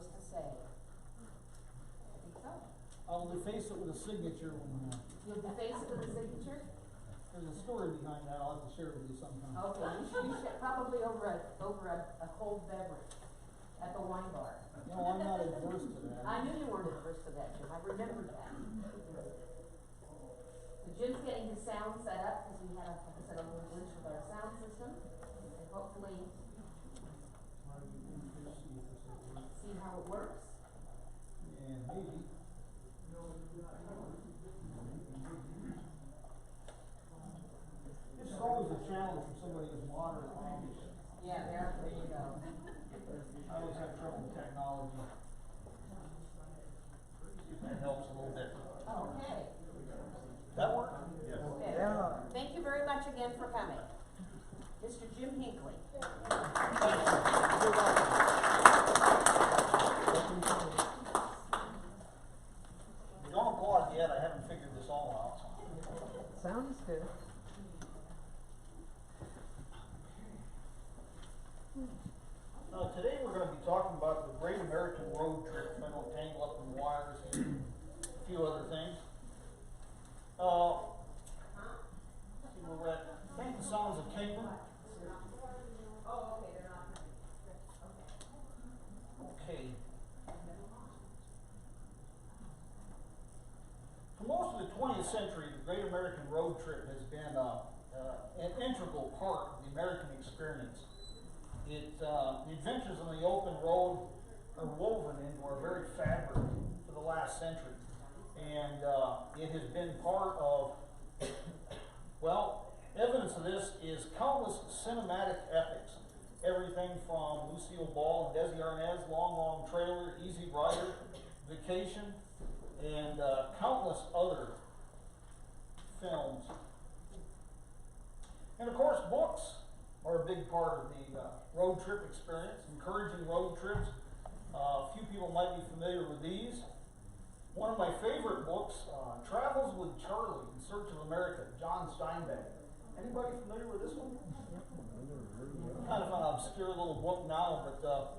supposed to say? I think so. I'll deface it with a signature when, You'll deface it with a signature? there's a story behind that. I'll have to share it with you sometime. Okay, you should probably over a cold beverage at the wine bar. No, I'm not adverse to that. I knew you weren't adverse to that, Jim. I remembered that. So Jim's getting his sound set up because we had, like I said, a little glitch with our sound system. And hopefully see how it works. Yeah, maybe. It's always a challenge for somebody who's moderate Amish. Yeah, there you go. I always have trouble with technology. See if that helps a little bit. Okay. That work? Yes. Okay. Yeah. Thank you very much again for coming. Mr. Jim Hinckley. Don't applaud yet, I haven't figured this all out. Sounds good. Now, today we're going to be talking about the Great American Road Trip. I don't tangle up in wires and a few other things. See where we're at. I think the Sounds of Kingman. Oh, okay, they're not. Okay. For most of the 20th century, the Great American Road Trip has been an integral part of the American experience. The adventures on the open road are woven into our very fabric for the last century. And it has been part of, well, evidence of this is countless cinematic epics. Everything from Lucille Ball and Desi Arnaz, Long Long Trailer, Easy Rider, Vacation, and countless other films. And of course, books are a big part of the road trip experience, encouraging road trips. A few people might be familiar with these. One of my favorite books, Travels with Charlie in Search of America, John Steinbeck. Anybody familiar with this one? Kind of an obscure little book now, but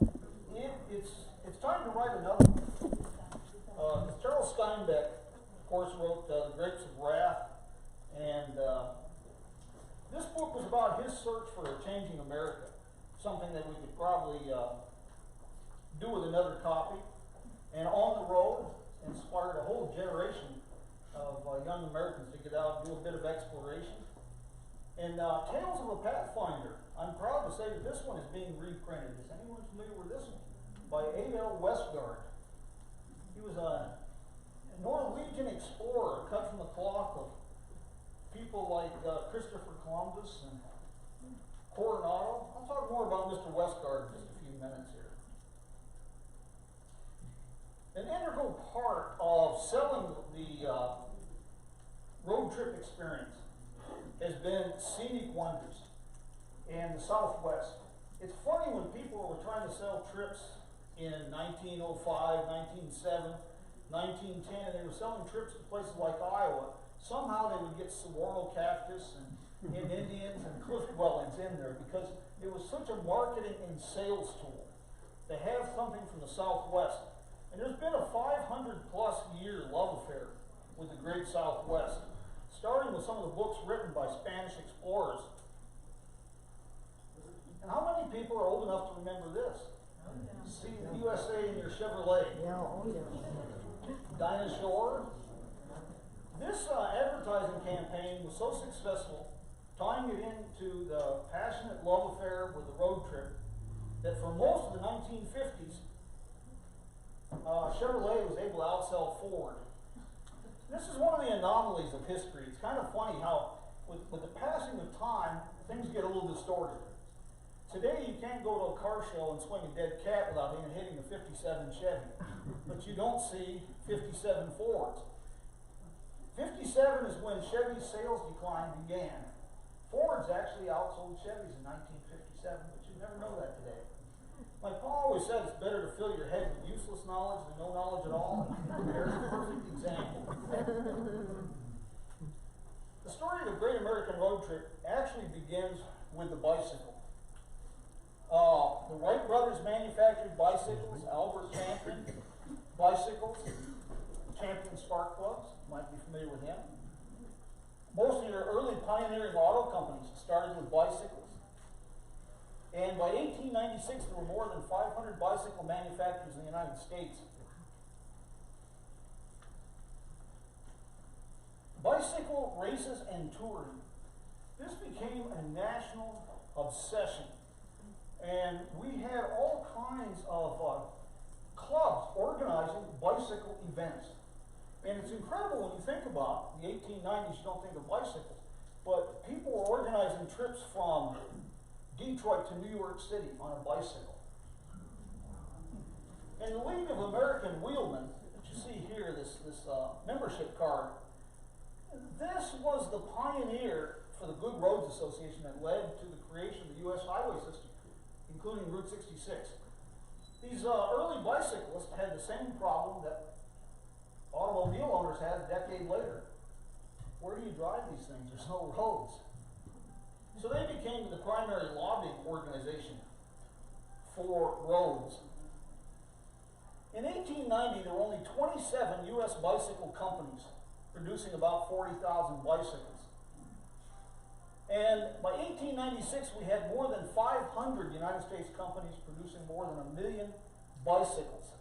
it's time to write another one. Charles Steinbeck, of course, wrote The Grapes of Wrath, and this book was about his search for a changing America, something that we could probably do with another copy. And On the Road inspired a whole generation of young Americans to get out and do a bit of exploration. And Tales of a Pathfinder, I'm proud to say that this one is being reprinted. Is anyone familiar with this one? By A.L. Westgard. He was a Norwegian explorer cut from the cloth of people like Christopher Columbus and Coronado. I'll talk more about Mr. Westgard in just a few minutes here. An integral part of selling the road trip experience has been scenic wonders in the Southwest. It's funny when people were trying to sell trips in 1905, 1907, 1910, and they were selling trips to places like Iowa. Somehow they would get saguaro cactus and Indians and cliff dwellings in there because it was such a marketing and sales tool to have something from the Southwest. And there's been a 500+ year love affair with the great Southwest, starting with some of the books written by Spanish explorers. And how many people are old enough to remember this? See the USA in your Chevrolet. Yeah, oh yeah. Dinah Shore. This advertising campaign was so successful, tying it into the passionate love affair with the road trip, that for most of the 1950s, Chevrolet was able to outsell Ford. This is one of the anomalies of history. It's kind of funny how, with the passing of time, things get a little distorted. Today, you can't go to a car show and swing a dead cat without even hitting a 57 Chevy. But you don't see 57 Fords. 57 is when Chevy's sales decline began. Fords actually outsold Chevys in 1957, but you never know that today. My pa always said it's better to fill your head with useless knowledge than no knowledge at all. There's a perfect example. The story of the Great American Road Trip actually begins with the bicycle. The Wright brothers manufactured bicycles, Albert Camp 1896, there were more than 500 bicycle manufacturers in the United States. Bicycle races and touring. This became a national obsession. And we had all kinds of clubs organizing bicycle events. And it's incredible when you think about the 1890s, you don't think of bicycles. But people were organizing trips from Detroit to New York City on a bicycle. And the League of American Wheelmen, that you see here, this membership card, this was the pioneer for the Good Roads Association that led to the creation of the U.S. highway system, including Route 66. These early bicyclists had the same problem that automobile owners had a decade later. Where do you drive these things? There's no roads. So they became the primary lobbying organization for roads. In 1890, there were only 27 U.S. bicycle companies producing about 40,000 bicycles. And by 1896, we had more than 500 United States companies producing more than 1 million bicycles.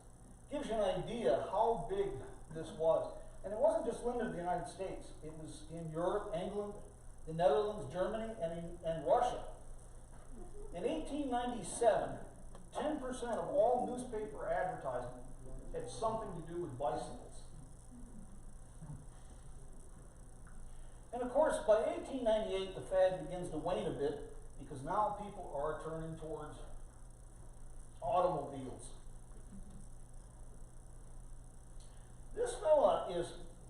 Gives you an idea how big this was. And it wasn't just limited to the United States. It was in Europe, England, the Netherlands, Germany, and Russia. In 1897, 10% of all newspaper advertising had something to do with bicycles. And of course, by 1898, the fad begins to wane a bit because now people are turning towards automobiles. This fella is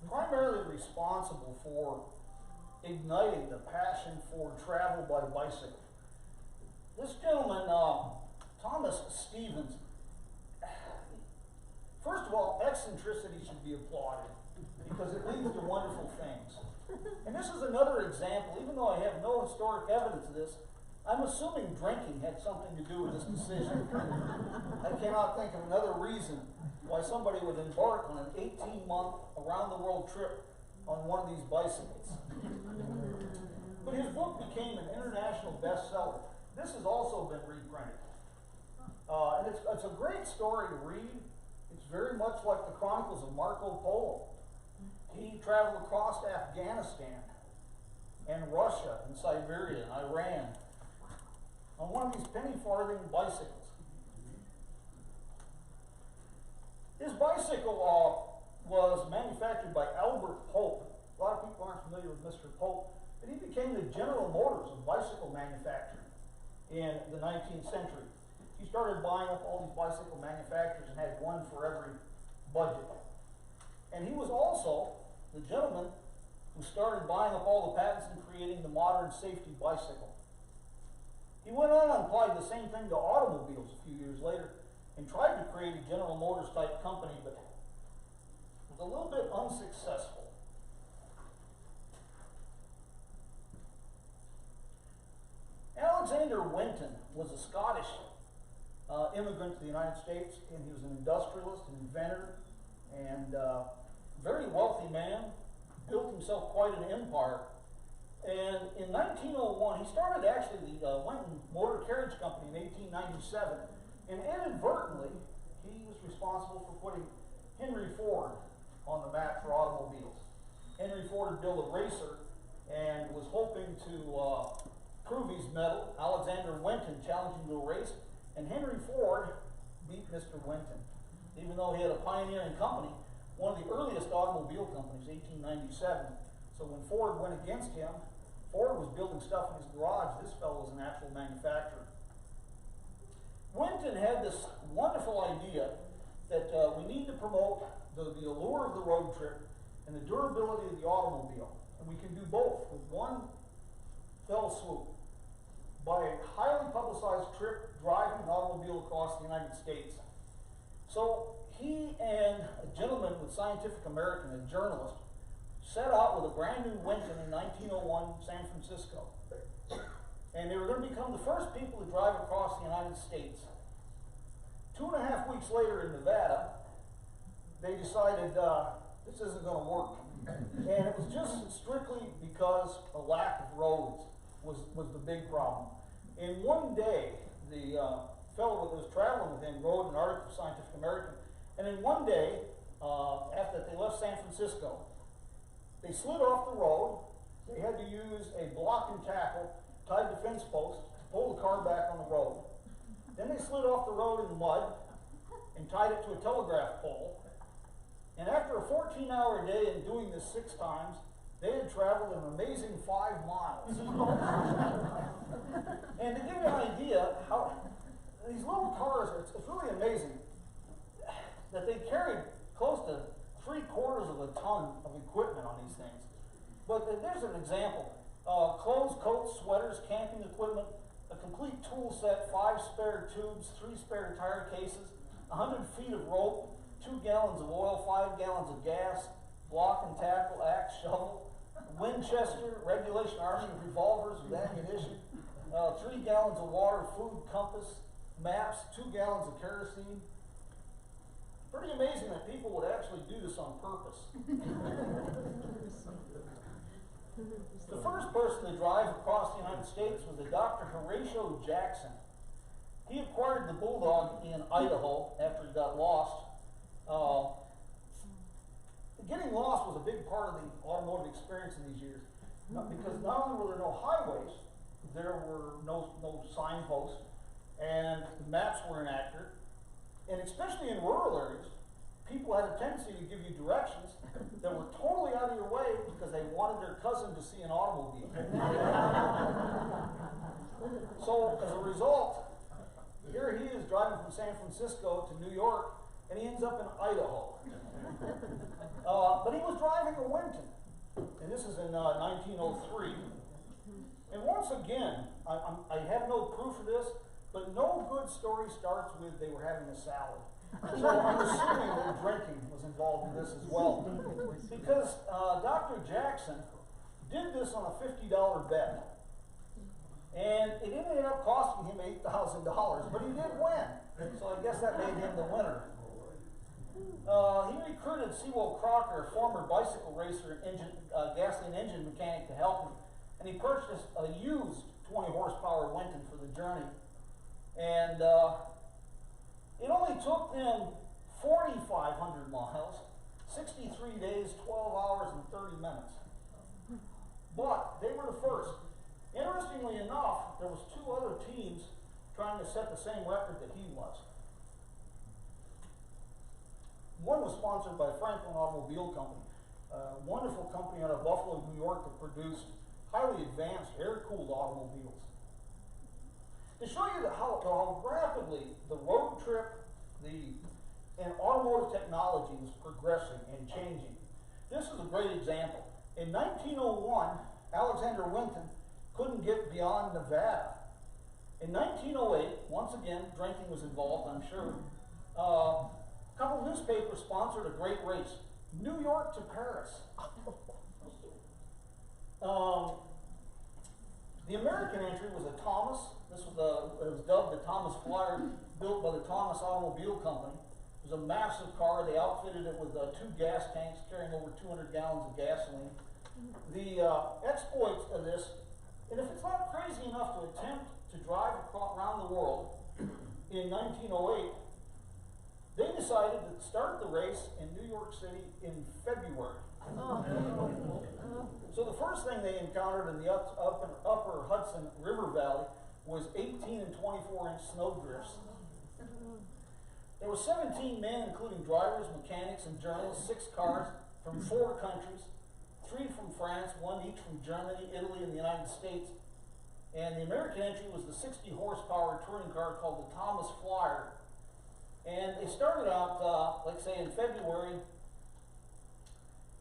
primarily responsible for igniting the passion for travel by bicycle. This gentleman, Thomas Stevens, first of all, eccentricity should be applauded because it leads to wonderful things. And this is another example, even though I have no historic evidence of this, I'm assuming drinking had something to do with this decision. I cannot think of another reason why somebody would embark on an 18-month around-the-world trip on one of these bicycles. But his book became an international bestseller. This has also been reprinted. And it's a great story to read. It's very much like the Chronicles of Marco Polo. He traveled across Afghanistan and Russia and Siberia and Iran on one of these penny farthing bicycles. His bicycle was manufactured by Albert Pope. A lot of people aren't familiar with Mr. Pope, but he became the General Motors of bicycle manufacturing in the 19th century. He started buying up all these bicycle manufacturers and had one for every budget. And he was also the gentleman who started buying up all the patents and creating the modern safety bicycle. He went on and applied the same thing to automobiles a few years later and tried to create a General Motors type company, but was a little bit unsuccessful. Alexander Winton was a Scottish immigrant to the United States, and he was an industrialist, an inventor, and very wealthy man, built himself quite an empire. And in 1901, he started actually the Winton Motor Carriage Company in 1897, and inadvertently, he was responsible for putting Henry Ford on the map for automobiles. Henry Ford had built a racer and was hoping to prove his mettle. Alexander Winton challenged him to a race, and Henry Ford beat Mr. Winton. Even though he had a pioneering company, one of the earliest automobile companies, 1897. So when Ford went against him, Ford was building stuff in his garage. This fellow was an actual manufacturer. Winton had this wonderful idea that we need to promote the allure of the road trip and the durability of the automobile. And we can do both with one fell swoop by a highly publicized trip driving an automobile across the United States. So he and a gentleman with Scientific American, a journalist, set out with a brand new Winton in 1901 San Francisco. And they were going to become the first people to drive across the United States. 2.5 weeks later in Nevada, they decided this isn't going to work. And it was just strictly because a lack of roads was the big problem. In one day, the fellow that was traveling with him wrote an article for Scientific American, and in one day, after they left San Francisco, they slid off the road. They had to use a block and tackle tied to fence posts to pull the car back on the road. Then they slid off the road in the mud and tied it to a telegraph pole. And after a 14-hour day and doing this 6 times, they had traveled an amazing 5 miles. And to give you an idea, how these little cars, it's really amazing that they carried close to 3/4 of a ton of equipment on these things. But there's an example. Clothes, coats, sweaters, camping equipment, a complete tool set, 5 spare tubes, 3 spare tire cases, 100 feet of rope, 2 gallons of oil, 5 gallons of gas, block and tackle, axe, shovel, Winchester, regulation army revolvers with ammunition, 3 gallons of water, food, compass, maps, 2 gallons of kerosene. Pretty amazing that people would actually do this on purpose. The first person to drive across the United States was a Dr. Horatio Jackson. He acquired the Bulldog in Idaho after he got lost. Getting lost was a big part of the automotive experience in these years, because not only were there no highways, there were no signposts, and the maps were inaccurate, and especially in rural areas, people had a tendency to give you directions that were totally out of your way because they wanted their cousin to see an automobile. So as a result, here he is driving from San Francisco to New York, and he ends up in Idaho. But he was driving a Winton, and this is in 1903. And once again, I have no proof of this, but no good story starts with they were having a salad. So I'm assuming that drinking was involved in this as well. Because Dr. Jackson did this on a $50 bet. And it ended up costing him $8,000, but he did win. So I guess that made him the winner. He recruited Sewell Crocker, a former bicycle racer and gasoline engine mechanic, to help him. And he purchased a used 20 horsepower Winton for the journey. And it only took them 4,500 miles, 63 days, 12 hours, and 30 minutes. But they were the first. Interestingly enough, there was 2 other teams trying to set the same record that he was. One was sponsored by Franklin Automobile Company, a wonderful company out of Buffalo, New York, that produced highly advanced air-cooled automobiles. To show you how rapidly the road trip and automotive technology was progressing and changing, this is a great example. In 1901, Alexander Winton couldn't get beyond Nevada. In 1908, once again, drinking was involved, I'm sure. A couple of newspapers sponsored a great race, New York to Paris. The American entry was a Thomas. This was it was dubbed the Thomas Flyer, built by the Thomas Automobile Company. It was a massive car. They outfitted it with 2 gas tanks carrying over 200 gallons of gasoline. The exploits of this, and if it's not crazy enough to attempt to drive around the world in 1908, they decided to start the race in New York City in February. So the first thing they encountered in the upper Hudson River Valley was 18 and 24-inch snow drifts. There were 17 men, including drivers, mechanics, and journalists, 6 cars from 4 countries, 3 from France, 1 each from Germany, Italy, and the United States. And the American entry was the 60 horsepower touring car called the Thomas Flyer. And they started out, like say, in February,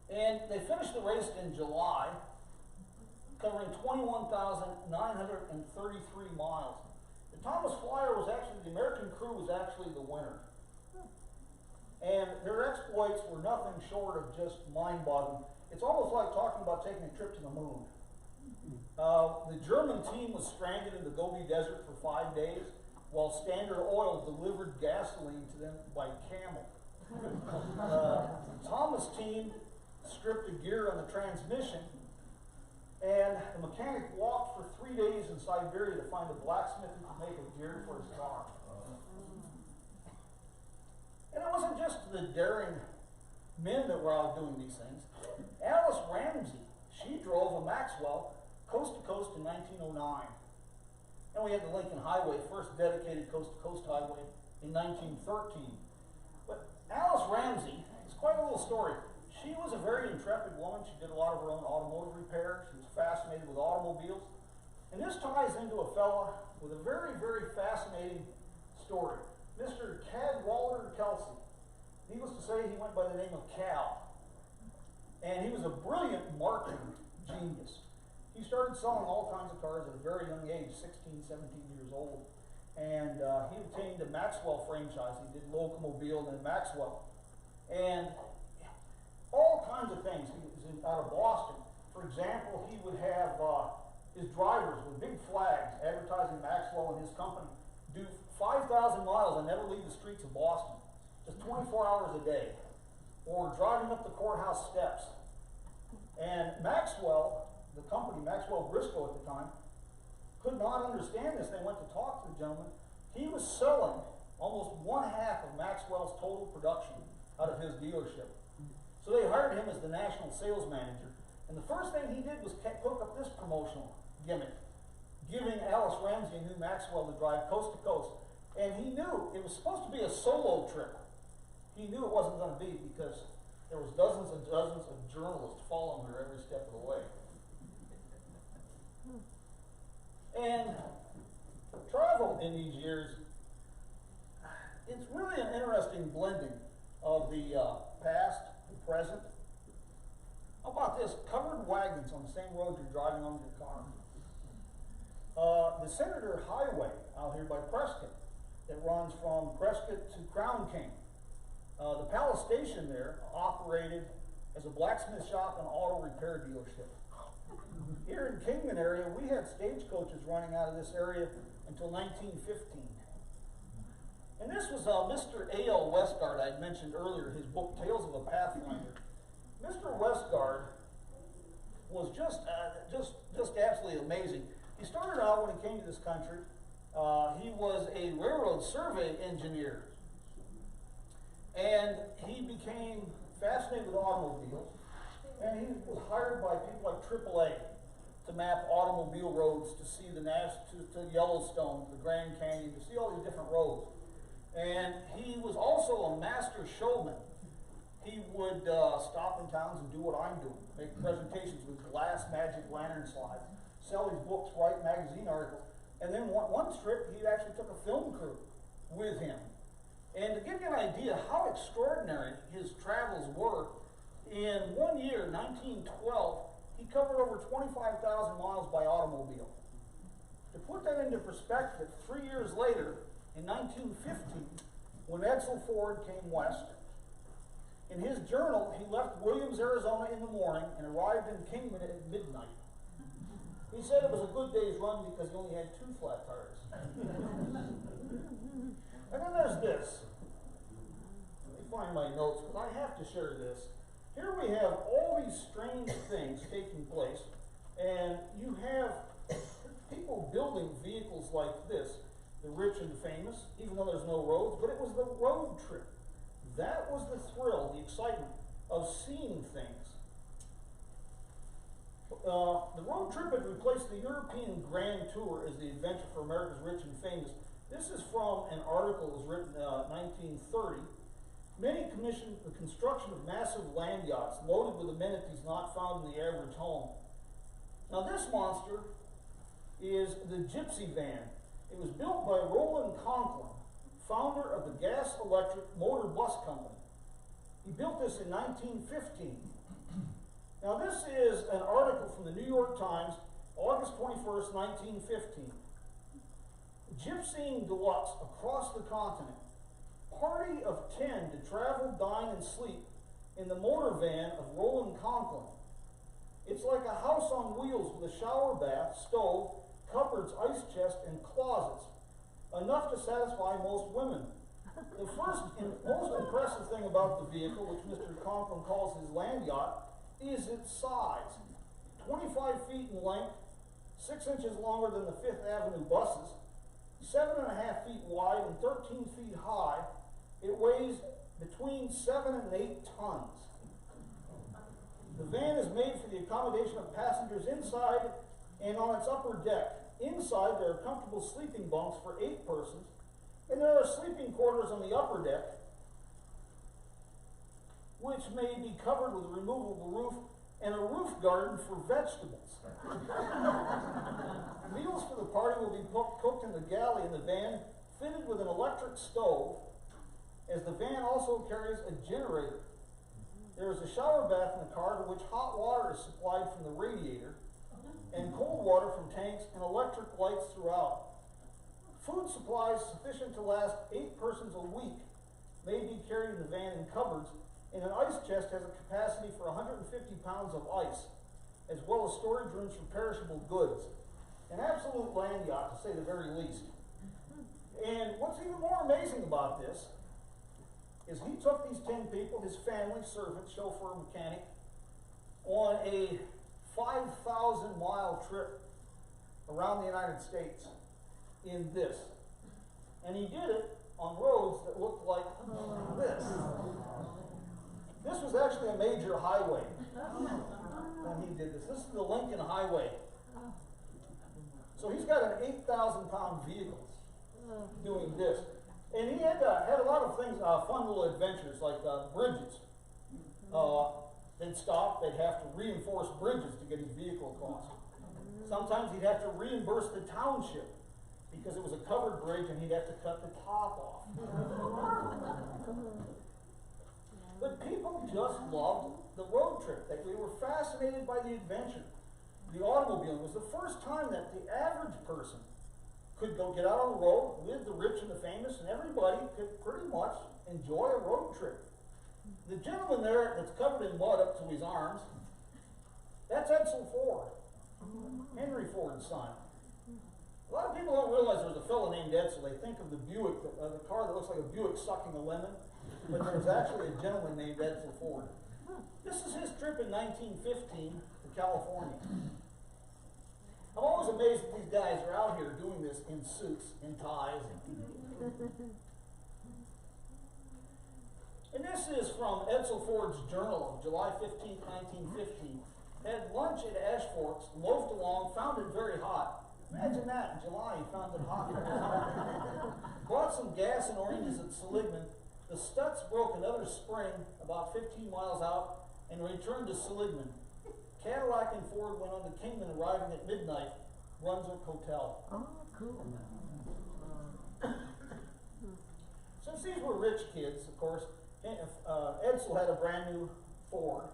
and they finished the race in July, covering 21,933 miles. The Thomas Flyer was actually, the American crew was actually the winner. And their exploits were nothing short of just mind-boggling. It's almost like talking about taking a trip to the moon. The German team was stranded in the Gobi Desert for 5 days, while Standard Oil delivered gasoline to them by camel. Thomas' team stripped the gear on the transmission, and the mechanic walked for 3 days in Siberia to find a blacksmith who could make a gear for his car. of the daring men that were out doing these things. Alice Ramsey, she drove a Maxwell coast to coast in 1909. And we had the Lincoln Highway, first dedicated coast to coast highway in 1913. But Alice Ramsey, it's quite a little story. She was a very intrepid woman. She did a lot of her own automotive repairs. She was fascinated with automobiles. And this ties into a fella with a very, very fascinating story. Mr. Cadwallader Kelsey. Needless to say, he went by the name of Cal. And he was a brilliant marketing genius. He started selling all kinds of cars at a very young age, 16, 17 years old. And he obtained a Maxwell franchise. He did Locomobile and then Maxwell. And all kinds of things. He was out of Boston. For example, he would have his drivers with big flags advertising Maxwell and his company do 5,000 miles and never leave the streets of Boston. Just 24 hours a day. Or driving up the courthouse steps. And Maxwell, the company, Maxwell Briscoe at the time, could not understand this. They went to talk to the gentleman. He was selling almost one half of Maxwell's total production out of his dealership. So they hired him as the national sales manager. And the first thing he did was hook up this promotional gimmick, giving Alice Ramsey a new Maxwell to drive coast to coast. And he knew it was supposed to be a solo trip. He knew it wasn't going to be because there was dozens and dozens of journalists following her every step of the way. And travel in these years, it's really an interesting blending of the past, the present. How about this? Covered wagons on the same road you're driving on your car. The Senator Highway out here by Prescott that runs from Prescott to Crown King. The Palace Station there operated as a blacksmith shop and auto repair dealership. Here in Kingman area, we had stagecoaches running out of this area until 1915. And this was Mr. A.L. Westgard I had mentioned earlier, his book, Tales of a Pathfinder. Mr. Westgard was just absolutely amazing. He started out when he came to this country, he was a railroad survey engineer. And he became fascinated with automobiles. And he was hired by people like AAA to map automobile roads, to see the to Yellowstone, the Grand Canyon, to see all these different roads. And he was also a master showman. He would stop in towns and do what I'm doing, make presentations with glass magic lantern slides, sell his books, write magazine articles. And then one trip, he actually took a film crew with him. And to give you an idea how extraordinary his travels were, in 1 year, 1912, he covered over 25,000 miles by automobile. To put that into perspective, 3 years later, in 1915, when Edsel Ford came west, in his journal, he left Williams, Arizona in the morning and arrived in Kingman at midnight. He said it was a good day's run because he only had 2 flat tires. And then there's this. Let me find my notes, because I have to share this. Here we have all these strange things taking place, and you have people building vehicles like this, the rich and the famous, even though there's no roads, but it was the road trip. That was the thrill, the excitement of seeing things. The road trip had replaced the European Grand Tour as the adventure for America's rich and famous. This is from an article that was written in 1930. Many commissioned the construction of massive land yachts loaded with amenities not found in the average home. Now this monster is the Gypsy van. It was built by Roland Conklin, founder of the Gas Electric Motor Bus Company. He built this in 1915. Now this is an article from the New York Times, August 21st, 1915. Gypsying deluxe across the continent. Party of 10 to travel, dine, and sleep in the motor van of Roland Conklin. It's like a house on wheels with a shower bath, stove, cupboards, ice chest, and closets. Enough to satisfy most women. The first and most impressive thing about the vehicle, which Mr. Conklin calls his land yacht, is its size. 25 feet in length, 6 inches longer than the Fifth Avenue buses, 7.5 feet wide and 13 feet high. It weighs between 7 and 8 tons. The van is made for the accommodation of passengers inside and on its upper deck. Inside, there are comfortable sleeping bunks for 8 persons, and there are sleeping quarters on the upper deck, which may be covered with a removable roof and a roof garden for vegetables. Meals for the party will be cooked in the galley in the van, fitted with an electric stove, as the van also carries a generator. There is a shower bath in the car to which hot water is supplied from the radiator, and cold water from tanks and electric lights throughout. Food supplies sufficient to last 8 persons a week may be carried in the van in cupboards, and an ice chest has a capacity for 150 pounds of ice, as well as storage rooms for perishable goods. An absolute land yacht, to say the very least. And what's even more amazing about this is he took these 10 people, his family, servant, chauffeur, mechanic, on a 5,000-mile trip around the United States in this. And he did it on roads that looked like this. This was actually a major highway when he did this. This is the Lincoln Highway. So he's got an 8,000-pound vehicle doing this. And he had a lot of things, fun little adventures, like bridges. They'd stop, they'd have to reinforce bridges to get his vehicle across. Sometimes he'd have to reimburse the township because it was a covered bridge and he'd have to cut the top off. But people just loved the road trip. They were fascinated by the adventure. The automobile was the first time that the average person could go get out on the road with the rich and the famous, and everybody could pretty much enjoy a road trip. The gentleman there that's covered in mud up to his arms, that's Edsel Ford, Henry Ford's son. A lot of people don't realize there's a fellow named Edsel. They think of the Buick, the car that looks like a Buick sucking a lemon, but there's actually a gentleman named Edsel Ford. This is his trip in 1915 to California. I'm always amazed that these guys are out here doing this in suits and ties. And this is from Edsel Ford's journal of July 15, 1915. Had lunch at Ash Forks, loafed along, found it very hot. Imagine that, in July he found it hot. Bought some gas and oranges at Seligman. The Stutz broke another spring about 15 miles out and returned to Seligman. Cadillac and Ford went on to Kingman, arriving at midnight, Brunswick Hotel. Oh, cool. Since these were rich kids, of course, Edsel had a brand new Ford.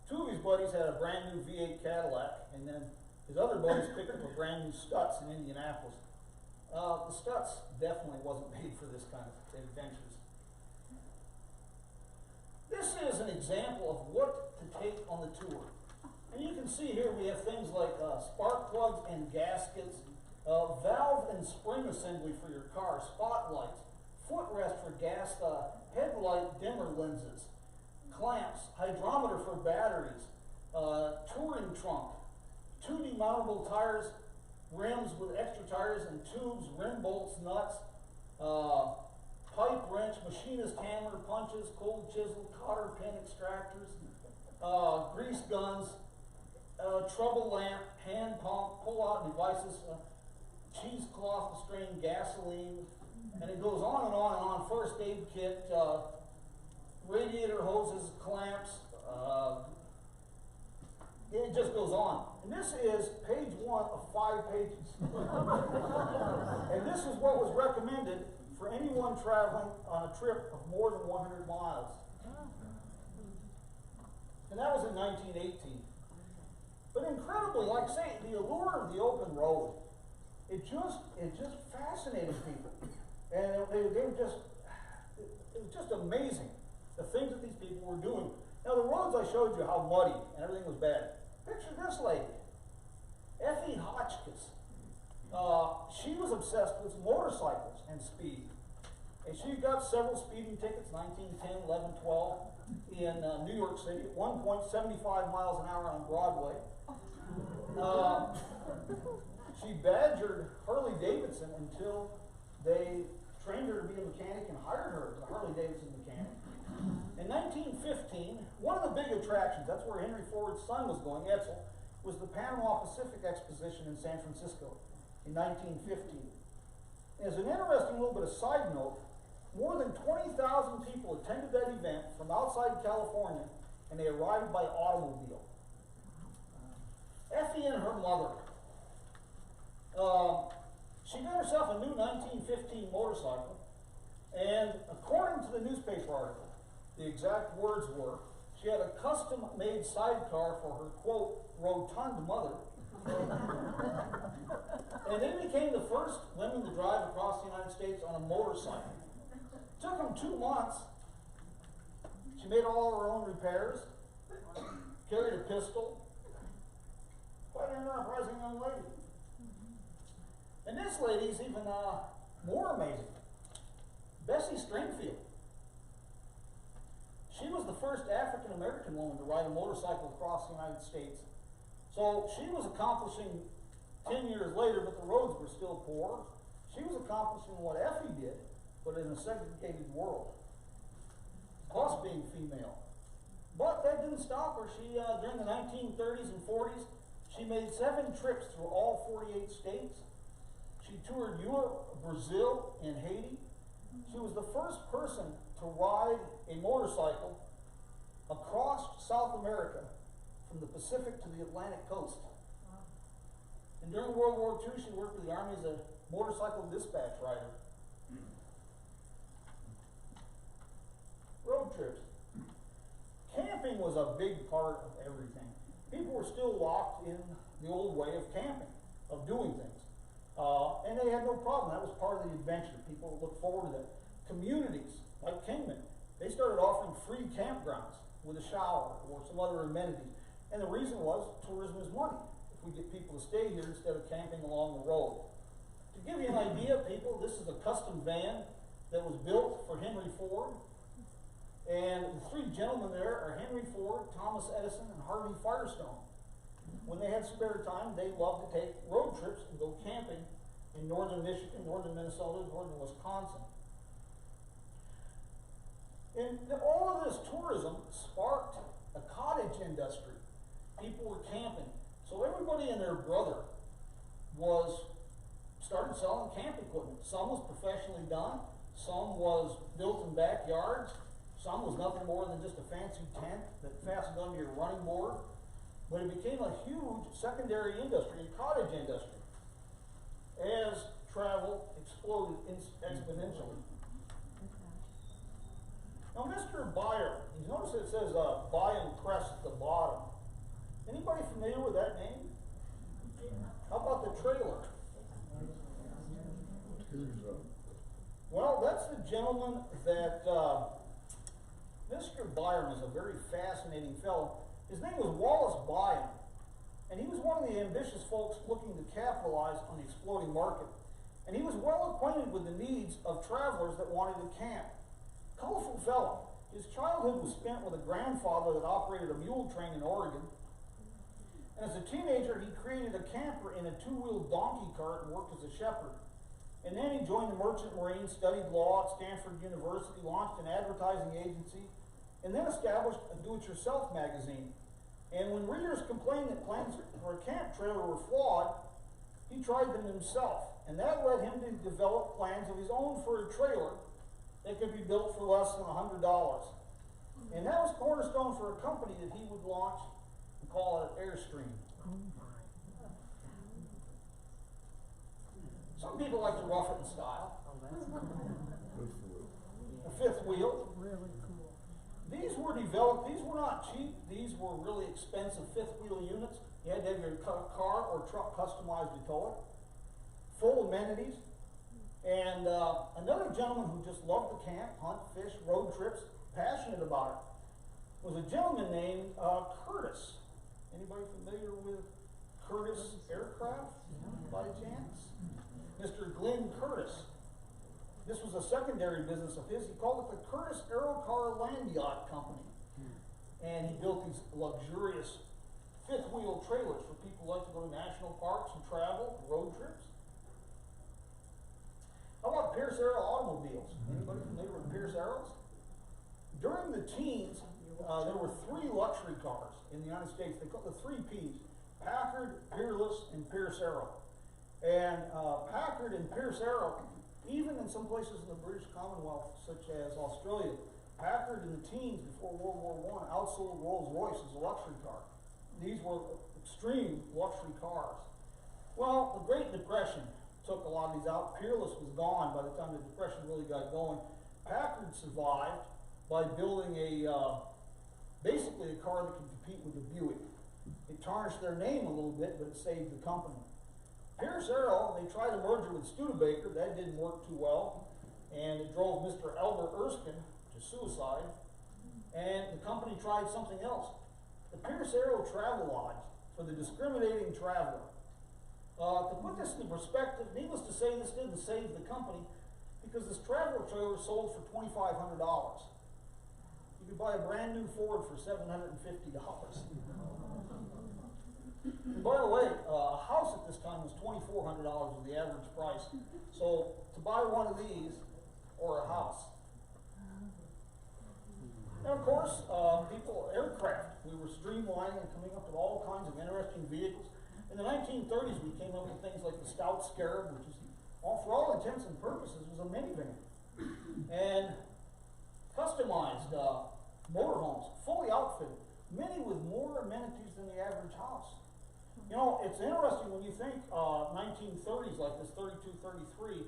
2 of his buddies had a brand new V8 Cadillac, and then his other buddies picked up a brand new Stutz in Indianapolis. The Stutz definitely wasn't made for this kind of adventures. This is an example of what to take on the tour. And you can see here we have things like spark plugs and gaskets, valve and spring assembly for your car, spotlights, footrest for gas, headlight dimmer lenses, clamps, hydrometer for batteries, touring trunk, 2 demountable tires, rims with extra tires and tubes, rim bolts, nuts, pipe wrench, machinist hammer, punches, cold chisel, cotter pin extractors, grease guns, trouble lamp, hand pump, pull-out devices, cheesecloth to strain gasoline, and it goes on and on and on. First aid kit, radiator hoses, clamps, it just goes on. And this is page 1 of 5 pages. And this is what was recommended for anyone traveling on a trip of more than 100 miles. And that was in 1918. But incredibly, like I say, the allure of the open road, it just fascinated people. And it was just amazing, the things that these people were doing. Now the roads I showed you, how muddy and everything was bad. Picture this lady, Effie Hotchkiss. She was obsessed with motorcycles and speed. And she got several speeding tickets, 1910, 11, 12, in New York City, at one point 75 miles an hour on Broadway. She badgered Harley Davidson until they trained her to be a mechanic and hired her as a Harley Davidson mechanic. In 1915, one of the big attractions, that's where Henry Ford's son was going, Edsel, was the Panama Pacific Exposition in San Francisco in 1915. As an interesting little bit of side note, more than 20,000 people attended that event from outside California, and they arrived by automobile. Effie and her mother, she got herself a new 1915 motorcycle, and according to the newspaper article, the exact words were, she had a custom-made sidecar for her, quote, rotund mother. And they became the first women to drive across the United States on a motorcycle. Took them 2 months. She made all her own repairs, carried a pistol. Quite an enterprising young lady. And this lady's even more amazing. Bessie Stringfield. She was the first African-American woman to ride a motorcycle across the United States. So she was accomplishing 10 years later, but the roads were still poor. She was accomplishing what Effie did, but in a segregated world. Plus being female. But that didn't stop her. She, during the 1930s and 40s, she made 7 trips through all 48 states. She toured Europe, Brazil, and Haiti. She was the first person to ride a motorcycle across South America from the Pacific to the Atlantic coast. And during World War II, she worked with the Army as a motorcycle dispatch rider. Road trips. Camping was a big part of everything. People were still locked in the old way of camping, of doing things. And they had no problem. That was part of the adventure. People looked forward to that. Communities, like Kingman, they started offering free campgrounds with a shower or some other amenities. And the reason was tourism is money. If we get people to stay here instead of camping along the road. To give you an idea, people, this is a custom van that was built for Henry Ford. And the 3 gentlemen there are Henry Ford, Thomas Edison, and Harvey Firestone. When they had spare time, they loved to take road trips and go camping in northern Michigan, northern Minnesota, northern Wisconsin. And all of this tourism sparked a cottage industry. People were camping. So everybody and their brother started selling camp equipment. Some was professionally done, some was built in backyards, some was nothing more than just a fancy tent that fastened onto your running board. But it became a huge secondary industry, a cottage industry, as travel exploded exponentially. Now, Mr. Buyer, you notice it says Buy and Press at the bottom. Anybody familiar with that name? How about the trailer? Well, that's the gentleman that Mr. Byron is a very fascinating fellow. His name was Wallace Byron, and he was one of the ambitious folks looking to capitalize on the exploding market. And he was well acquainted with the needs of travelers that wanted to camp. Colorful fellow. His childhood was spent with a grandfather that operated a mule train in Oregon. And as a teenager, he created a camper in a 2-wheeled donkey cart and worked as a shepherd. And then he joined the Merchant Marine, studied law at Stanford University, launched an advertising agency, and then established a do-it-yourself magazine. And when readers complained that plans for a camp trailer were flawed, he tried them himself. And that led him to develop plans of his own for a trailer that could be built for less than $100. And that was cornerstone for a company that he would launch and call it Airstream. Some people like to rough it in style. A 5th wheel. Really cool. These were developed, these were not cheap, these were really expensive 5th wheel units. You had to have your car or truck customized to tow it. Full amenities. And another gentleman who just loved to camp, hunt, fish, road trips, passionate about it, was a gentleman named Curtis. Anybody familiar with Curtis Aircraft by chance? Mr. Glenn Curtis. This was a secondary business of his. He called it the Curtis Aerocar Land Yacht Company. And he built these luxurious 5th wheel trailers for people who like to go to national parks and travel, road trips. How about Pierce Arrow automobiles? Anybody familiar with Pierce Arrows? During the teens, there were 3 luxury cars in the United States. They called the 3 Ps: Packard, Peerless, and Pierce Arrow. And Packard and Pierce Arrow, even in some places in the British Commonwealth, such as Australia, Packard in the teens before World War I outsold Rolls-Royce as a luxury car. These were extreme luxury cars. Well, the Great Depression took a lot of these out. Peerless was gone by the time the Depression really got going. Packard survived by building basically a car that could compete with the Buick. It tarnished their name a little bit, but it saved the company. Pierce Arrow, they tried a merger with Studebaker. That didn't work too well, and it drove Mr. Albert Erskine to suicide, and the company tried something else. The Pierce Arrow Travel Lodge for the discriminating traveler. To put this into perspective, needless to say, this didn't save the company, because this traveler trailer sold for $2,500. You could buy a brand new Ford for $750. And by the way, a house at this time was $2,400 was the average price. So to buy one of these or a house. And of course, aircraft. We were streamlining and coming up with all kinds of interesting vehicles. In the 1930s, we came up with things like the Scout Scarab, which is, for all intents and purposes, was a minivan. And customized motorhomes, fully outfitted, many with more amenities than the average house. You know, it's interesting when you think 1930s, like this 32, 33,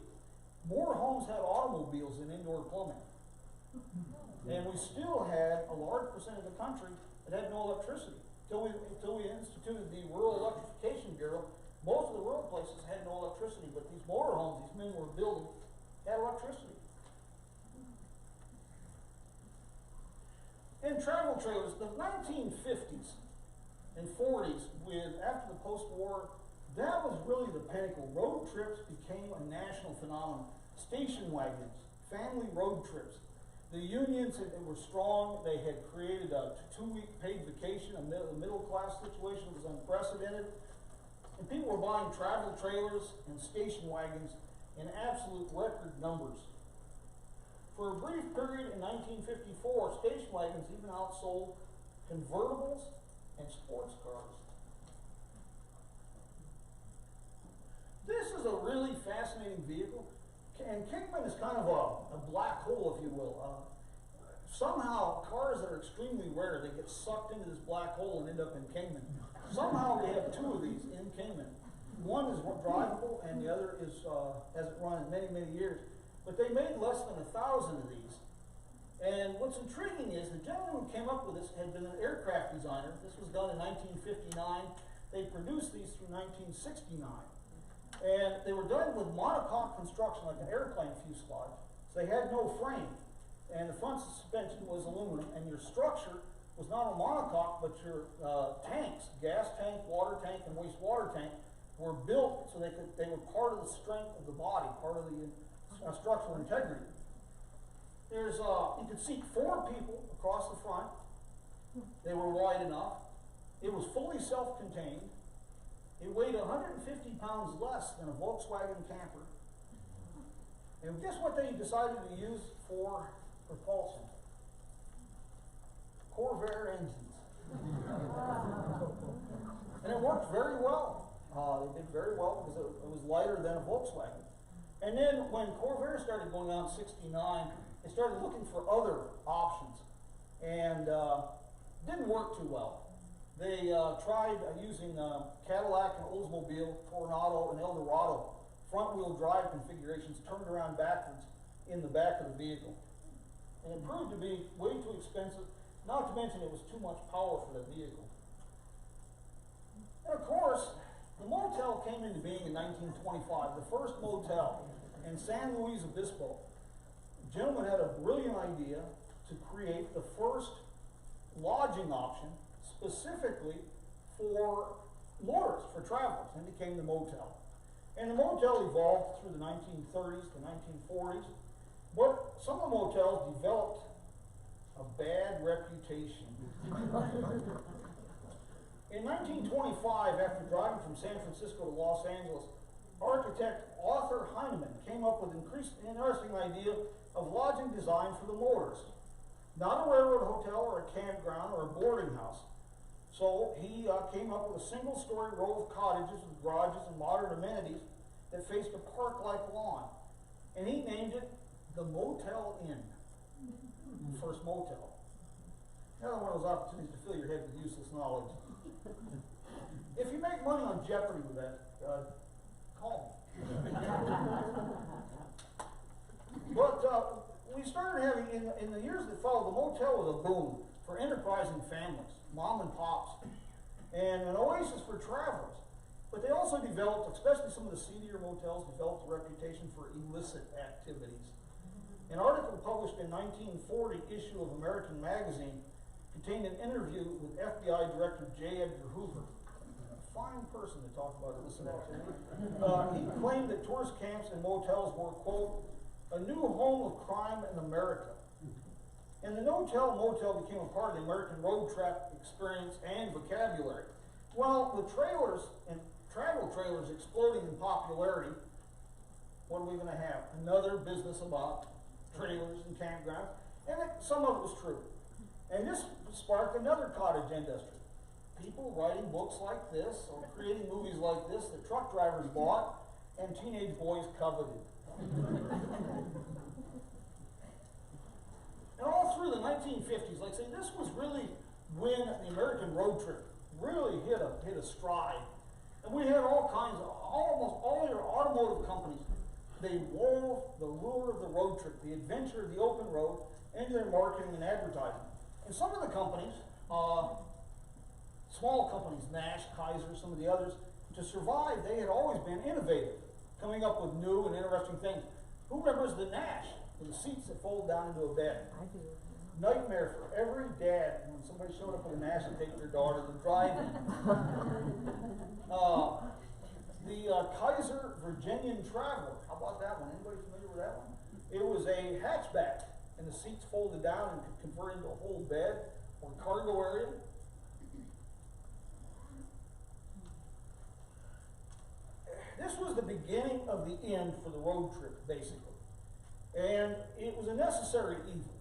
more homes had automobiles than indoor plumbing. And we still had a large percent of the country that had no electricity. Until we instituted the Rural Electrification Bureau, most of the rural places had no electricity, but these motorhomes these men were building had electricity. And travel trailers, the 1950s and 40s, after the post-war, that was really the pinnacle. Road trips became a national phenomenon. Station wagons, family road trips. The unions were strong. They had created a 2-week paid vacation. A middle-class situation was unprecedented. And people were buying travel trailers and station wagons in absolute record numbers. For a brief period in 1954, station wagons even outsold convertibles and sports cars. This is a really fascinating vehicle. And Kingman is kind of a black hole, if you will. Somehow, cars that are extremely rare, they get sucked into this black hole and end up in Kingman. Somehow we have 2 of these in Kingman. One is drivable, and the other is hasn't run in many, many years. But they made less than 1,000 of these. And what's intriguing is the gentleman who came up with this had been an aircraft designer. This was done in 1959. They produced these through 1969. And they were done with monocoque construction, like an airplane fuselage. So they had no frame. And the front suspension was aluminum, and your structure was not a monocoque, but your tanks, gas tank, water tank, and wastewater tank, were built so they were part of the strength of the body, part of the structural integrity. There's you could seat 4 people across the front. They were wide enough. It was fully self-contained. It weighed 150 pounds less than a Volkswagen camper. And guess what they decided to use for propulsion? Corvair engines. And it worked very well. They did very well because it was lighter than a Volkswagen. And then when Corvair started going on in 69, they started looking for other options. And didn't work too well. They tried using Cadillac and Oldsmobile, Tornado, and Eldorado front-wheel drive configurations turned around backwards in the back of the vehicle. And it proved to be way too expensive, not to mention it was too much power for the vehicle. And of course, the Motel came into being in 1925, the first motel in San Luis Obispo. The gentleman had a brilliant idea to create the first lodging option specifically for motorists, for travelers, and became the Motel. And the Motel evolved through the 1930s to 1940s, but some of the motels developed a bad reputation. In 1925, after driving from San Francisco to Los Angeles, architect Arthur Heinemann came up with an interesting idea of lodging design for the motorist. Not a railroad hotel or a campground or a boarding house. So he came up with a single-story row of cottages with garages and modern amenities that faced a park-like lawn. And he named it the Motel Inn. First motel. Another one of those opportunities to fill your head with useless knowledge. If you make money on Jeopardy with that, call me. But we started having, in the years that followed, the motel was a boom for enterprising families, mom and pops, and an oasis for travelers. But they also developed, especially some of the seedier motels, developed a reputation for illicit activities. An article published in 1940 issue of American Magazine contained an interview with FBI Director J. Edgar Hoover. A fine person to talk about illicit activity. He claimed that tourist camps and motels were, quote, a new home of crime in America. And the no-tell motel became a part of the American road trip experience and vocabulary. Well, with trailers and travel trailers exploding in popularity, what are we going to have? Another business about trailers and campgrounds. And some of it was true. And this sparked another cottage industry. People writing books like this or creating movies like this that truck drivers bought and teenage boys coveted. And all through the 1950s, like I say, this was really when the American road trip really hit a stride. And we had all kinds of, almost all your automotive companies, they wove the lure of the road trip, the adventure of the open road, into their marketing and advertising. And some of the companies, small companies, Nash, Kaiser, some of the others, to survive, they had always been innovative, coming up with new and interesting things. Who remembers the Nash, with the seats that fold down into a bed? I do. Nightmare for every dad when somebody showed up with a Nash to take their daughter to drive-in. The Kaiser Virginian Traveler, how about that one? Anybody familiar with that one? It was a hatchback, and the seats folded down and could convert into a whole bed or cargo area. This was the beginning of the end for the road trip, basically. And it was a necessary evil.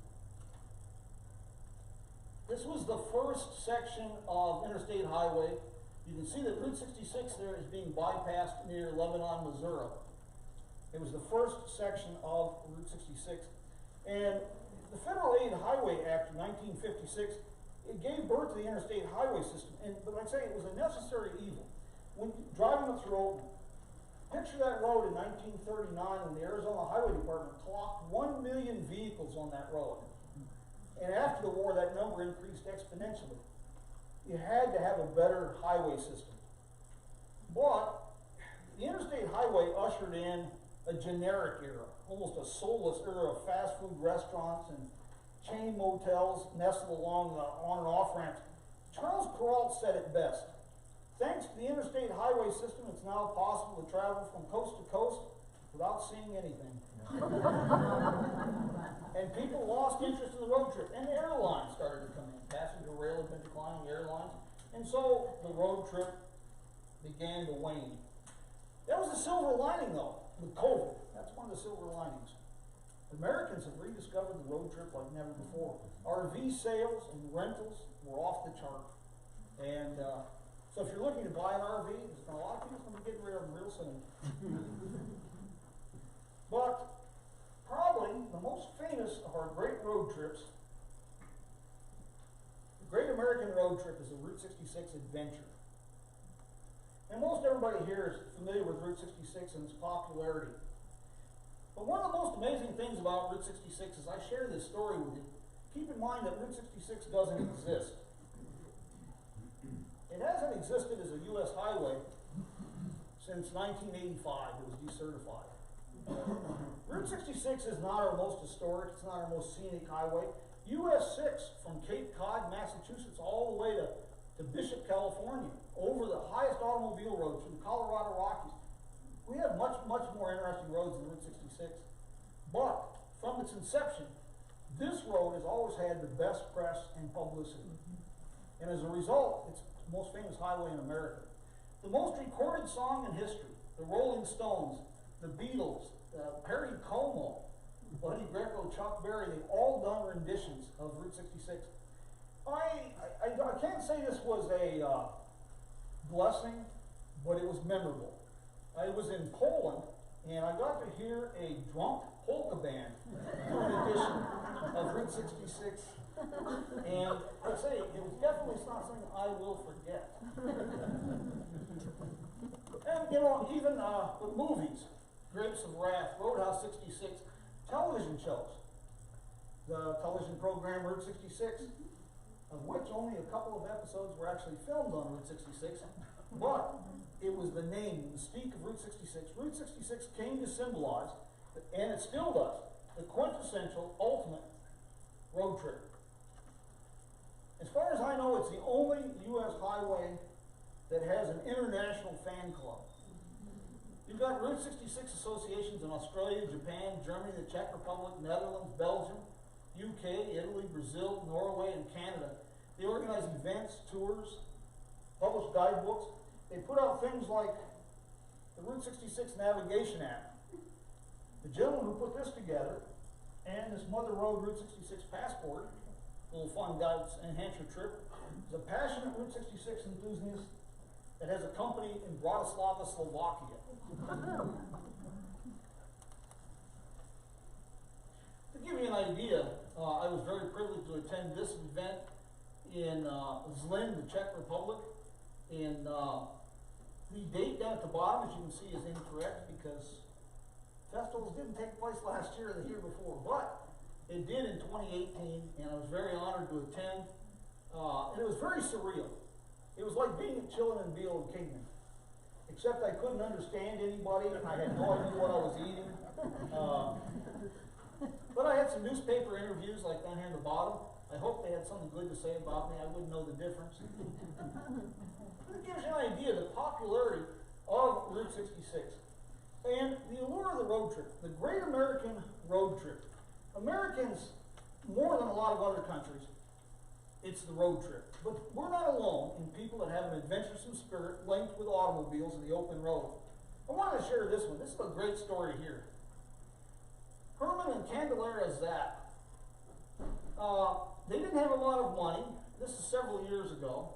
This was the first section of Interstate Highway. You can see that Route 66 there is being bypassed near Lebanon, Missouri. It was the first section of Route 66. And the Federal Aid Highway Act of 1956, it gave birth to the interstate highway system. But like I say, it was a necessary evil. When driving it through, picture that road in 1939 when the Arizona Highway Department clocked 1 million vehicles on that road. And after the war, that number increased exponentially. You had to have a better highway system. But the interstate highway ushered in a generic era, almost a soulless era of fast food restaurants and chain motels nestled along the on and off ramps. Charles Perrault said it best. Thanks to the interstate highway system, it's now possible to travel from coast to coast without seeing anything. And people lost interest in the road trip, and airlines started to come in. Passenger rail had been declining, airlines, and so the road trip began to wane. That was a silver lining, though, with COVID. That's one of the silver linings. Americans have rediscovered the road trip like never before. RV sales and rentals were off the chart. And so if you're looking to buy an RV, there's been a lot of people going to be getting rid of them real soon. But probably the most famous of our great road trips, the Great American Road Trip, is the Route 66 adventure. And most everybody here is familiar with Route 66 and its popularity. But one of the most amazing things about Route 66 is I share this story with you. Keep in mind that Route 66 doesn't exist. It hasn't existed as a U.S. highway since 1985. It was decertified. Route 66 is not our most historic, it's not our most scenic highway. US 6 from Cape Cod, Massachusetts, all the way to Bishop, California, over the highest automobile road through the Colorado Rockies. We have much, much more interesting roads than Route 66. But from its inception, this road has always had the best press and publicity. And as a result, it's the most famous highway in America. The most recorded song in history, the Rolling Stones, the Beatles, Perry Como, Buddy Greco, Chuck Berry, they've all done renditions of Route 66. I can't say this was a blessing, but it was memorable. I was in Poland, and I got to hear a drunk polka band do an edition of Route 66. And I'd say it was definitely not something I will forget. And you know, even the movies, Grapes of Wrath, Roadhouse 66, television shows, the television program Route 66, of which only a couple of episodes were actually filmed on Route 66, but it was the name, the mystique of Route 66. Route 66 came to symbolize, and it still does, the quintessential, ultimate road trip. As far as I know, it's the only U.S. highway that has an international fan club. You've got Route 66 associations in Australia, Japan, Germany, the Czech Republic, Netherlands, Belgium, UK, Italy, Brazil, Norway, and Canada. They organize events, tours, publish guidebooks. They put out things like the Route 66 navigation app. The gentleman who put this together, and this Mother Road Route 66 passport, a little fun guide to enhance your trip, is a passionate Route 66 enthusiast that has a company in Bratislava, Slovakia. To give you an idea, I was very privileged to attend this event in Zlin, the Czech Republic. And the date down at the bottom, as you can see, is incorrect because festivals didn't take place last year or the year before, but it did in 2018, and I was very honored to attend. And it was very surreal. It was like being at Chillin and Beale and Kingman, except I couldn't understand anybody, and I had no idea what I was eating. But I had some newspaper interviews, like down here in the bottom. I hope they had something good to say about me. I wouldn't know the difference. But it gives you an idea of the popularity of Route 66 and the allure of the road trip, the great American road trip. Americans, more than a lot of other countries, it's the road trip. But we're not alone in people that have an adventuresome spirit linked with automobiles and the open road. I wanted to share this one. This is a great story here. Herman and Candelaria Zapp. They didn't have a lot of money. This is several years ago.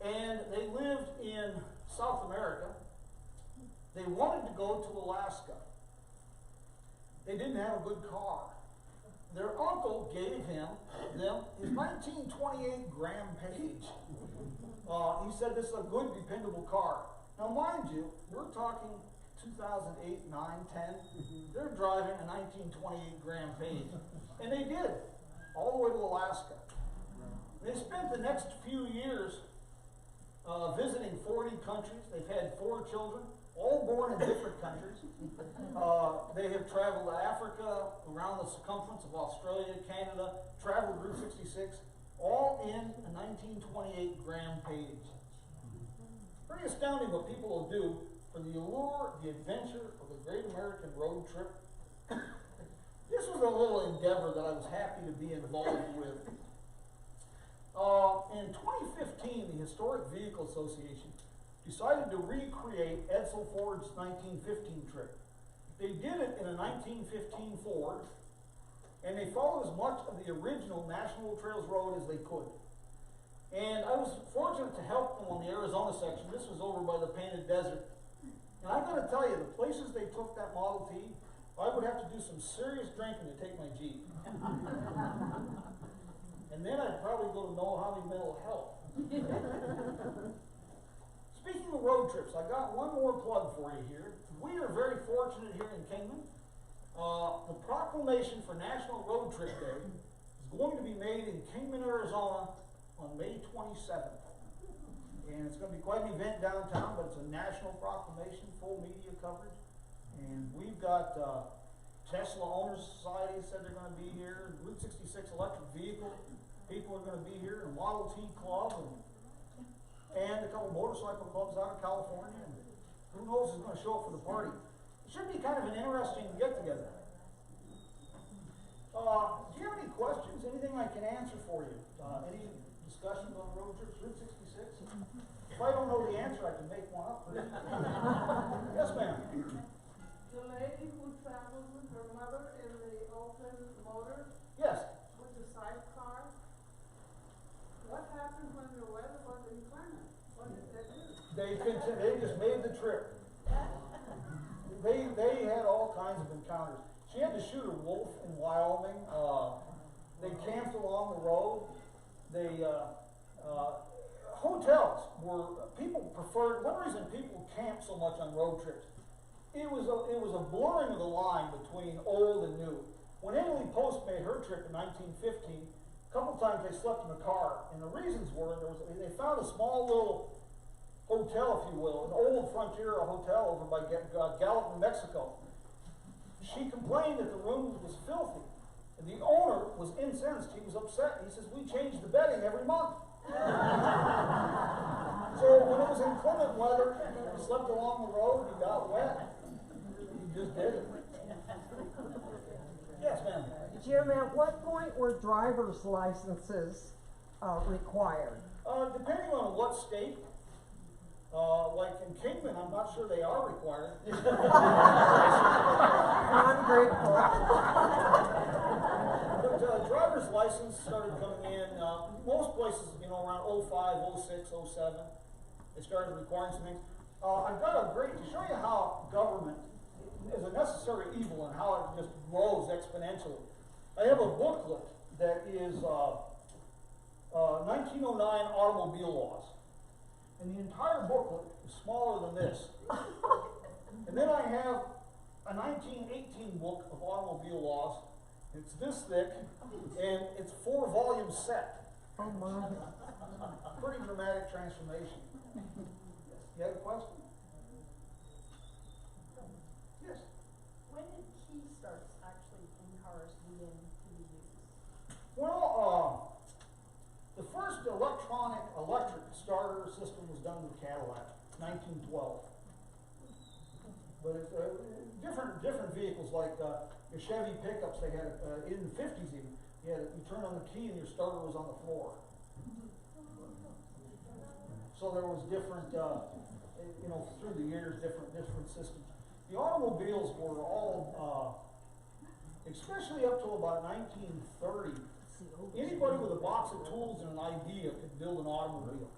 And they lived in South America. They wanted to go to Alaska. They didn't have a good car. Their uncle gave them his 1928 Graham Page. He said this is a good, dependable car. Now, mind you, we're talking 2008, 9, 10. They're driving a 1928 Graham Page. And they did, all the way to Alaska. They spent the next few years visiting 40 countries. They've had 4 children, all born in different countries. They have traveled to Africa, around the circumference of Australia, Canada, traveled Route 66, all in a 1928 Graham Page. Pretty astounding what people will do for the allure, the adventure of the great American road trip. This was a little endeavor that I was happy to be involved with. In 2015, the Historic Vehicle Association decided to recreate Edsel Ford's 1915 trip. They did it in a 1915 Ford, and they followed as much of the original National Trails Road as they could. And I was fortunate to help them on the Arizona section. This was over by the Painted Desert. And I've got to tell you, the places they took that Model T, I would have to do some serious drinking to take my Jeep. And then I'd probably go to Mohave Mental Health. Speaking of road trips, I got one more plug for you here. We are very fortunate here in Kingman. The proclamation for National Road Trip Day is going to be made in Kingman, Arizona on May 27th. And it's going to be quite an event downtown, but it's a national proclamation, full media coverage. And we've got Tesla Owners Society said they're going to be here. Route 66 electric vehicle people are going to be here. And Model T Club and a couple motorcycle clubs out of California. And who knows who's going to show up for the party. It should be kind of an interesting get-together. Do you have any questions? Anything I can answer for you? Any discussions on road trips, Route 66? If I don't know the answer, I can make one up. Yes, ma'am. The lady who traveled with her mother in the open motor Yes, with the sidecar, what happened when the weather was inclement? What did they do? they just made the trip. They had all kinds of encounters. She had to shoot a wolf in Wyoming. They camped along the road. Hotels were, people preferred, one reason people camp so much on road trips, it was a blurring of the line between old and new. When Emily Post made her trip in 1915, a couple times they slept in a car, and the reasons were they found a small little hotel, if you will, an old frontier hotel over by Gallup, New Mexico. She complained that the room was filthy, and the owner was incensed. He was upset. He says, "We change the bedding every month." So when it was inclement weather, you slept along the road, you got wet. You just did it. Yes, ma'am. Jim, at what point were driver's licenses required? Depending on what state, like in Kingman, I'm not sure they are required. Ungrateful. But driver's license started coming in, most places, around 05, 06, 07, they started requiring some things. I've got a great, to show you how government is a necessary evil and how it just grows exponentially. I have a booklet that is 1909 automobile laws. And the entire booklet is smaller than this. And then I have a 1918 book of automobile laws. It's this thick, and it's 4-volume set. Oh my. Pretty dramatic transformation. You have a question? Yes. When did key starts actually in cars begin to be used? Well, the first electric starter system was done with Cadillac, 1912. But it's different vehicles like your Chevy pickups. They had in the 50s even. You turn on the key and your starter was on the floor. So there was different, through the years, different systems. The automobiles were all, especially up till about 1930. Anybody with a box of tools and an idea could build an automobile.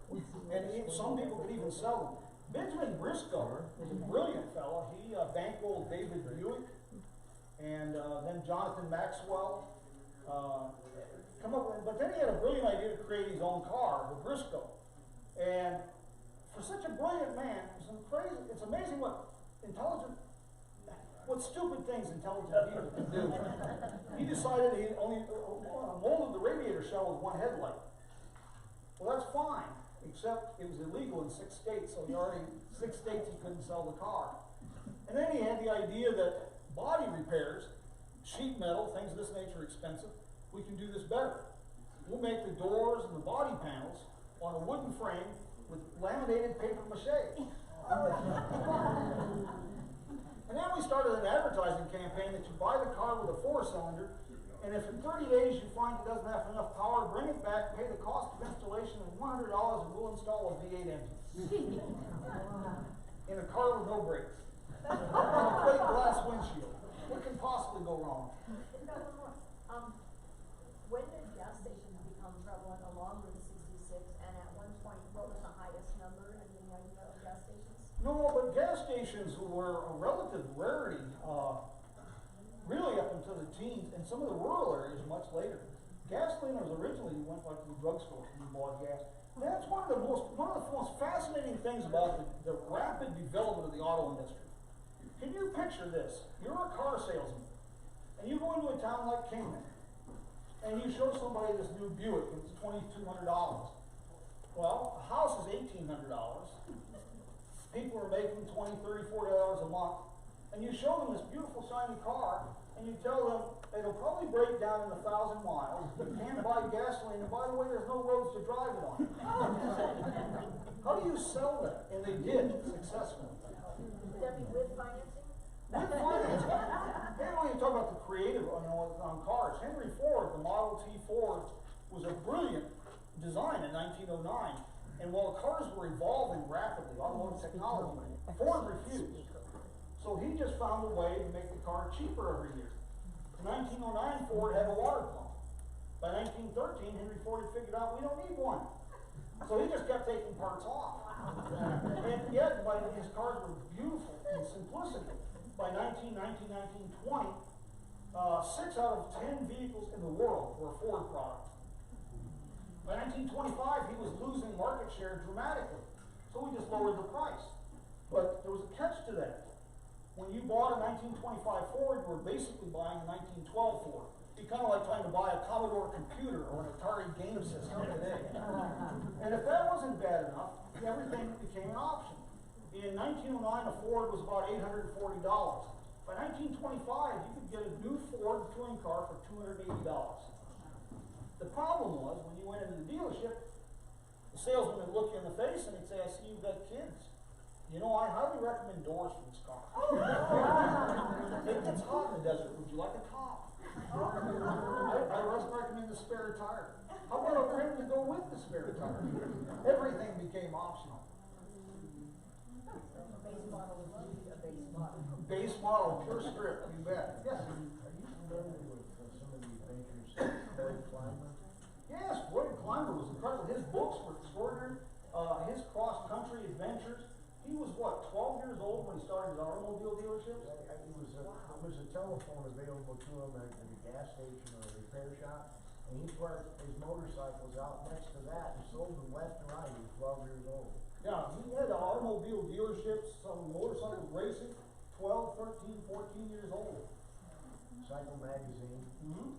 And some people could even sell them. Benjamin Briscoe was a brilliant fellow. He bankrolled David Buick and then Jonathan Maxwell. But then he had a brilliant idea to create his own car, the Briscoe. And for such a brilliant man, it's amazing what stupid things intelligent people can do. He decided he only molded the radiator shell with one headlight. Well, that's fine, except it was illegal in 6 states, so 6 states he couldn't sell the car. And then he had the idea that body repairs, sheet metal, things of this nature are expensive. We can do this better. We'll make the doors and the body panels on a wooden frame with laminated paper mache. And then we started an advertising campaign that you buy the car with a 4-cylinder, and if in 30 days you find it doesn't have enough power, bring it back, pay the cost of installation of $100, and we'll install a V8 engine. In a car with no brakes. On a plate glass windshield. What can possibly go wrong? When did gas stations become prevalent along Route 66, and at one point, what was the highest number in the idea of gas stations? No, but gas stations were a relative rarity, really up until the teens, and some of the rural areas much later. Gasoline was originally, you went like to the drugstore and you bought gas. That's one of the most fascinating things about the rapid development of the auto industry. Can you picture this? You're a car salesman, and you go into a town like Kingman, and you show somebody this new Buick, and it's $2,200. Well, a house is $1,800. People are making $20, $30, $40 a month, and you show them this beautiful shiny car, and you tell them it'll probably break down in 1,000 miles. You can't buy gasoline, and by the way, there's no roads to drive it on. How do you sell that? And they did successfully. Would that be with financing? With financing. Then when you talk about the creative on cars, Henry Ford, the Model T Ford, was a brilliant design in 1909. And while cars were evolving rapidly, automotive technology, Ford refused. So he just found a way to make the car cheaper every year. In 1909, Ford had a water pump. By 1913, Henry Ford had figured out we don't need one. So he just kept taking parts off. And yet, his cars were beautiful in simplicity. By 1919, 1920, 6 out of 10 vehicles in the world were Ford products. By 1925, he was losing market share dramatically. So we just lowered the price. But there was a catch to that. When you bought a 1925 Ford, you were basically buying a 1912 Ford. It'd be kind of like trying to buy a Commodore computer or an Atari game system today. And if that wasn't bad enough, everything became an option. In 1909, a Ford was about $840. By 1925, you could get a new Ford touring car for $280. The problem was, when you went into the dealership, the salesman would look you in the face and he'd say, I see you've got kids. You know, I highly recommend doors for this car. It gets hot in the desert. Would you like a top? I recommend the spare tire. How about a rim to go with the spare tire? Everything became optional. Base model would be a base model. Base model, pure strip, you bet. Yes. Are you familiar with some of the adventures of Floyd Climber? Yes, Floyd Climber was incredible. His books were extraordinary. His cross-country adventures. He was, what, 12 years old when he started his automobile dealerships? There was a telephone available to him at the gas station or a repair shop, and he parked his motorcycles out next to that and sold them left and right. He was 12 years old. Yeah, he had automobile dealerships, some motorcycle racing, 12, 13, 14 years old. Cycle magazine. Mm-hmm.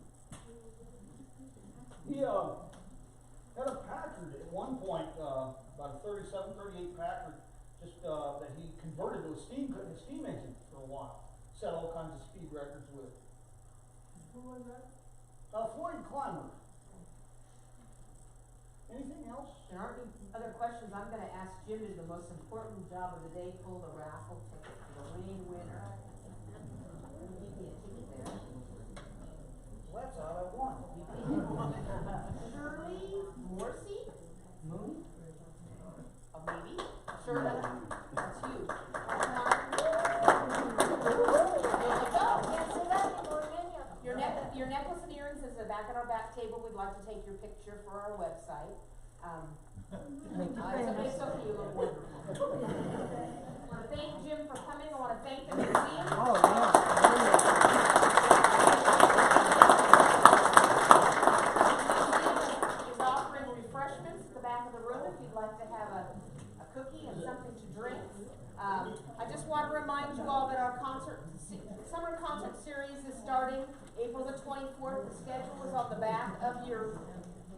He had a Packard at one point, about a 37, 38 Packard, just that he converted to a steam engine for a while. Set all kinds of speed records with it. Who was that? Floyd Climber. Anything else? There aren't any other questions. I'm gonna ask Jim to do the most important job of the day, pull the raffle ticket for the winning winner. Give me a ticket there. Well, that's all I want. Shirley Morrissey? Mooney? Oh, maybe? Shirley? That's you. Your necklace and earrings is back at our back table. We'd like to take your picture for our website. Somebody so you look wonderful. I want to thank Jim for coming. I want to thank the museum. Oh, yeah. He's offering refreshments at the back of the room if you'd like to have a cookie and something to drink. I just want to remind you all that our summer concert series is starting April the 24th. The schedule is on the back of your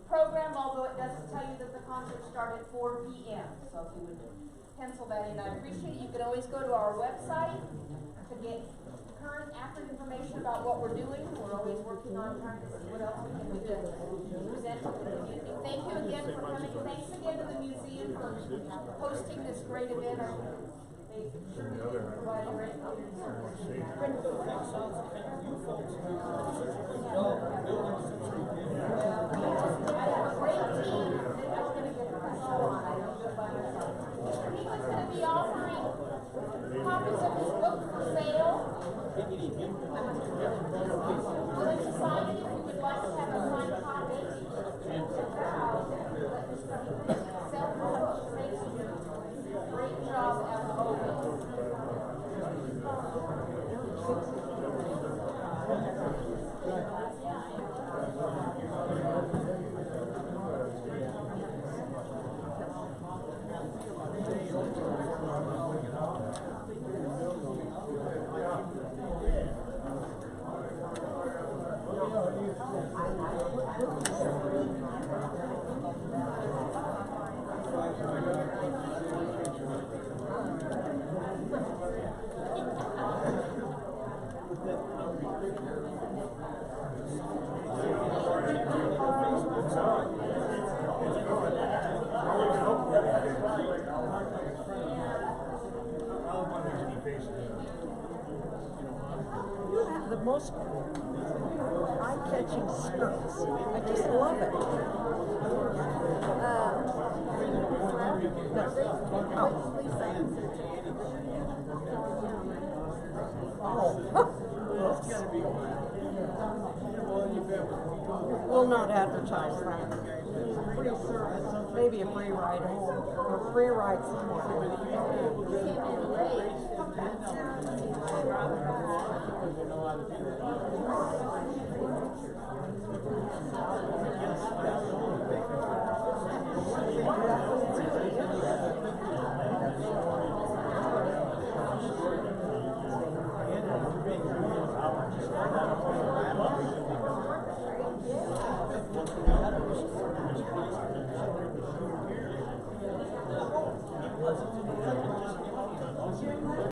program, although it doesn't tell you that the concerts start at 4 p.m. So if you would pencil that in, I appreciate it. You can always go to our website to get current, accurate information about what we're doing. We're always working on trying to see what else we can do to present to the community. Thank you again for coming. Thanks again to the museum for hosting this great event. They sure do provide a great service. I have a great team that's going to get this on. I don't do it by myself. He was going to be offering copies of his book for sale. Willing to sign it if you would like to have a signed copy. Sell the book. Thanks for your great job as always. You have the most eye-catching skirts. I just love it. We'll not advertise that. Free service, maybe a free ride home, or free ride somewhere. You came in late.